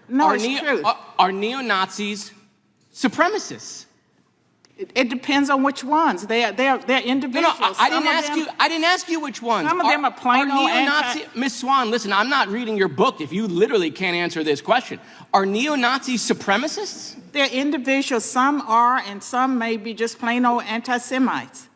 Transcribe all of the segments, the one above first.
No, it's true. Are neo-Nazis supremacists? It depends on which ones. They're individuals. No, I didn't ask you which ones. Some of them are plain old neo-Nazi. Miss Swan, listen, I'm not reading your book if you literally can't answer this question. Are neo-Nazis supremacists? They're individuals. Some are, and some may be just plain old anti-Semites.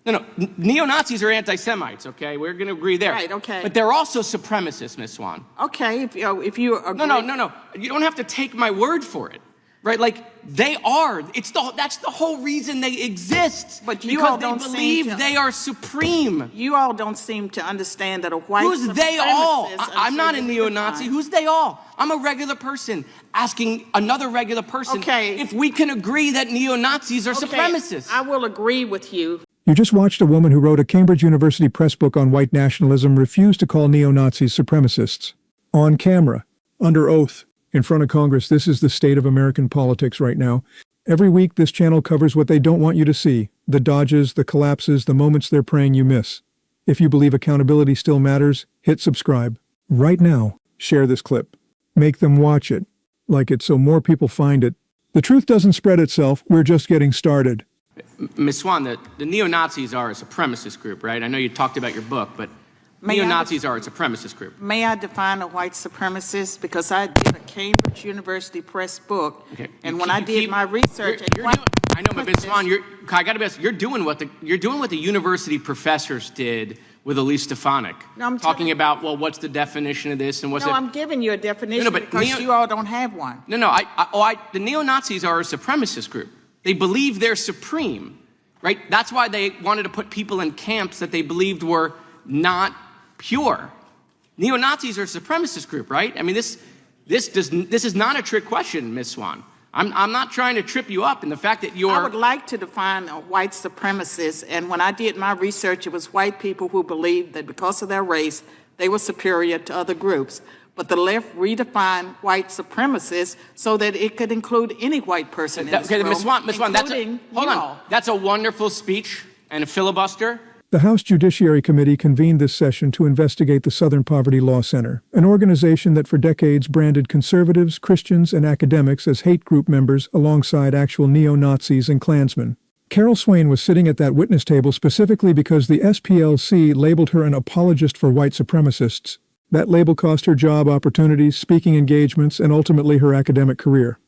No. Neo-Nazis are anti-Semites, okay? We're going to agree there. Right, okay. But they're also supremacists, Miss Swan. Okay, if you agree. No. You don't have to take my word for it. Right, like they are. That's the whole reason they exist. But you all don't believe they are supreme. You all don't seem to understand that a white Who's they all? supremacist. I'm not a neo-Nazi. Who's they all? I'm a regular person asking another regular person if we can agree that neo-Nazis are supremacists. I will agree with you. You just watched a woman who wrote a Cambridge University press book on white nationalism refuse to call neo-Nazis supremacists. On camera, under oath. In front of Congress, this is the state of American politics right now. Every week, this channel covers what they don't want you to see. The dodges, the collapses, the moments they're praying you miss. If you believe accountability still matters, hit subscribe. Right now, share this clip. Make them watch it. Like it so more people find it. The truth doesn't spread itself. We're just getting started. Ms. Swan, the neo-Nazis are a supremacist group, right? I know you talked about your book, but neo-Nazis are a supremacist group. May I define a white supremacist? Because I did a Cambridge University press book, and when I did my research, I know, but Ms. Swan, I got to be honest, you're doing what the university professors did with Elise Stefanik. No, I'm talking about, well, what's the definition of this and what's I'm giving you a definition but because you all don't have one. No, the neo-Nazis are a supremacist group. They believe they're supreme, right? That's why they wanted to put people in camps that they believed were not pure. Neo-Nazis are a supremacist group, right? I mean, this is not a trick question, Ms. Swan. I'm not trying to trip you up in the fact that I would like to define a white supremacist, and when I did my research, it was white people who believed that because of their race, they were superior to other groups. But the left redefined white supremacists so that it could include any white person in this room, Ms. Swan, hold on. all. That's a wonderful speech and a filibuster. The House Judiciary Committee convened this session to investigate the Southern Poverty Law Center, an organization that for decades branded conservatives, Christians, and academics as hate group members alongside actual neo-Nazis and Klansmen. Carol Swain was sitting at that witness table specifically because the SPLC labeled her an apologist for white supremacists. That label cost her job opportunities, speaking engagements, and ultimately her academic career.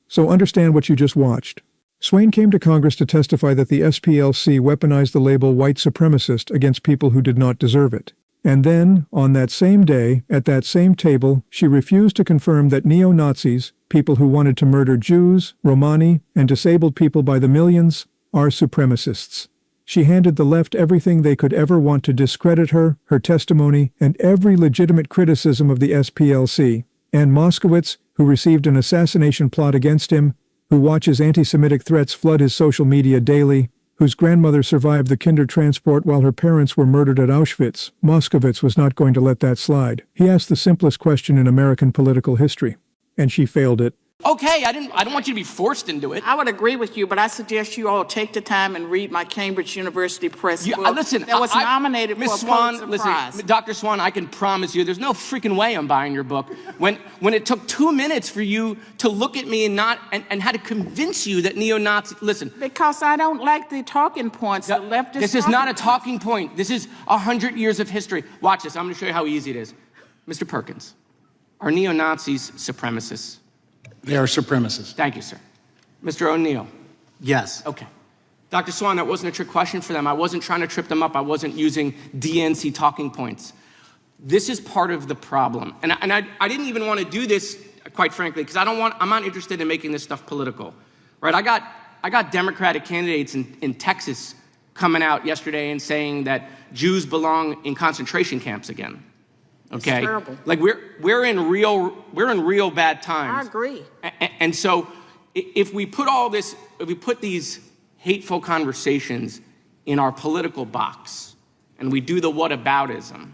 So understand what you just watched. Swain came to Congress to testify that the SPLC weaponized the label white supremacist against people who did not deserve it. And then, on that same day, at that same table, she refused to confirm that neo-Nazis, people who wanted to murder Jews, Romani, and disabled people by the millions, are supremacists. She handed the left everything they could ever want to discredit her, her testimony, and every legitimate criticism of the SPLC. And Moskowitz, who received an assassination plot against him, who watches anti-Semitic threats flood his social media daily, whose grandmother survived the Kindertransport while her parents were murdered at Auschwitz, Moskowitz was not going to let that slide. He asked the simplest question in American political history, and she failed it. Okay, I don't want you to be forced into it. I would agree with you, but I suggest you all take the time and read my Cambridge University press book listen, that was nominated for a Pulitzer Prize. Listen, Dr. Swan, I can promise you there's no freaking way I'm buying your book. When it took 2 minutes for you to look at me and had to convince you that neo-Nazi, listen. Because I don't like the talking points. The leftist This is not a talking point. This is 100 years of history. Watch this. I'm going to show you how easy it is. Mr. Perkins, are neo-Nazis supremacists? They are supremacists. Thank you, sir. Mr. O'Neill? Yes. Okay. Dr. Swan, that wasn't a trick question for them. I wasn't trying to trip them up. I wasn't using DNC talking points. This is part of the problem. And I didn't even want to do this, quite frankly, because I'm not interested in making this stuff political. Right? I got Democratic candidates in Texas coming out yesterday and saying that Jews belong in concentration camps again. Okay, it's terrible. Like we're in real bad times. I agree. And so if we put these hateful conversations in our political box and we do the whataboutism,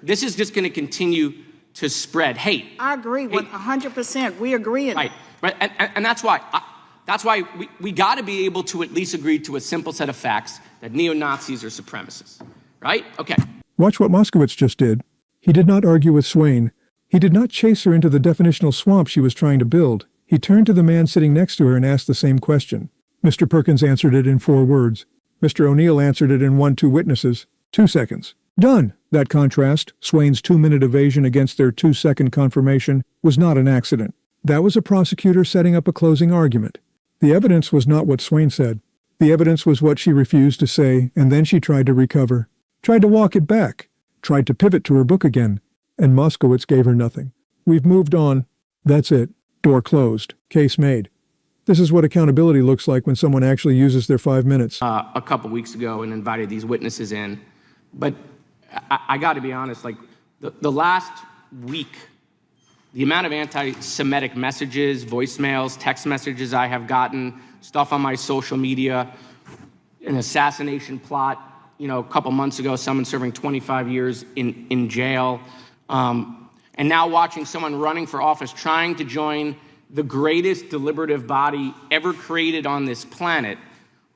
this is just going to continue to spread hate. I agree 100%. We agree. Right. And that's why we got to be able to at least agree to a simple set of facts that neo-Nazis are supremacists. Right? Okay. Watch what Moskowitz just did. He did not argue with Swain. He did not chase her into the definitional swamp she was trying to build. He turned to the man sitting next to her and asked the same question. Mr. Perkins answered it in 4 words. Mr. O'Neill answered it in 1-2 witnesses. 2 seconds. Done. That contrast, Swain's 2-minute evasion against their 2-second confirmation, was not an accident. That was a prosecutor setting up a closing argument. The evidence was not what Swain said. The evidence was what she refused to say, and then she tried to recover. Tried to walk it back. Tried to pivot to her book again. And Moskowitz gave her nothing. We've moved on. That's it. Door closed. Case made. This is what accountability looks like when someone actually uses their 5 minutes. A couple weeks ago and invited these witnesses in. But I got to be honest, like the last week, the amount of anti-Semitic messages, voicemails, text messages I have gotten, stuff on my social media, an assassination plot, a couple months ago, someone serving 25 years in jail, and now watching someone running for office trying to join the greatest deliberative body ever created on this planet,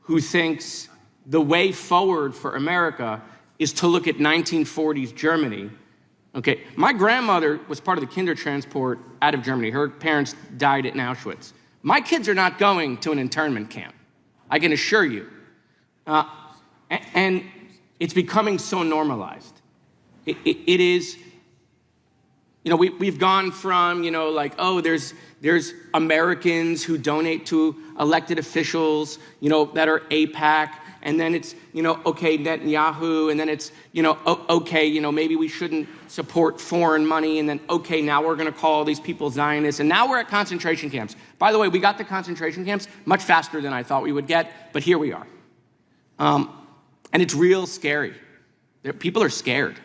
who thinks the way forward for America is to look at 1940s Germany. Okay, my grandmother was part of the Kindertransport out of Germany. Her parents died in Auschwitz. My kids are not going to an internment camp, I can assure you. And it's becoming so normalized. It is, we've gone from, there's Americans who donate to elected officials, that are AIPAC, and then it's, okay, Netanyahu, and then it's, okay, maybe we shouldn't support foreign money, and then, okay, now we're going to call these people Zionists, and now we're at concentration camps. By the way, we got to concentration camps much faster than I thought we would get, but here we are. And it's real scary. People are scared.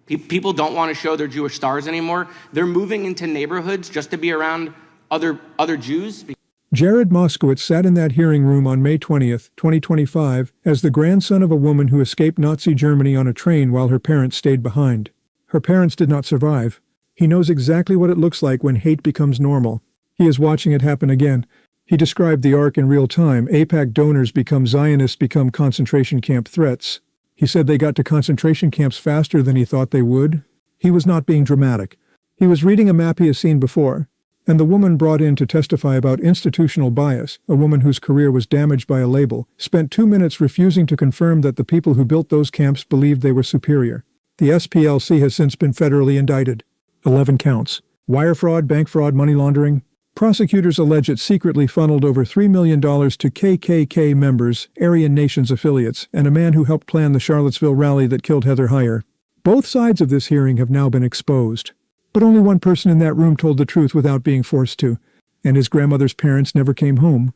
People don't want to show their Jewish stars anymore. They're moving into neighborhoods just to be around other Jews. Jared Moskowitz sat in that hearing room on May 20th, 2025, as the grandson of a woman who escaped Nazi Germany on a train while her parents stayed behind. Her parents did not survive. He knows exactly what it looks like when hate becomes normal. He is watching it happen again. He described the arc in real time. AIPAC donors become Zionists, become concentration camp threats. He said they got to concentration camps faster than he thought they would. He was not being dramatic. He was reading a map he has seen before. And the woman brought in to testify about institutional bias, a woman whose career was damaged by a label, spent 2 minutes refusing to confirm that the people who built those camps believed they were superior. The SPLC has since been federally indicted. 11 counts. Wire fraud, bank fraud, money laundering. Prosecutors allege it secretly funneled over $3 million to KKK members, Aryan Nations affiliates, and a man who helped plan the Charlottesville rally that killed Heather Heyer. Both sides of this hearing have now been exposed. But only one person in that room told the truth without being forced to, and his grandmother's parents never came home.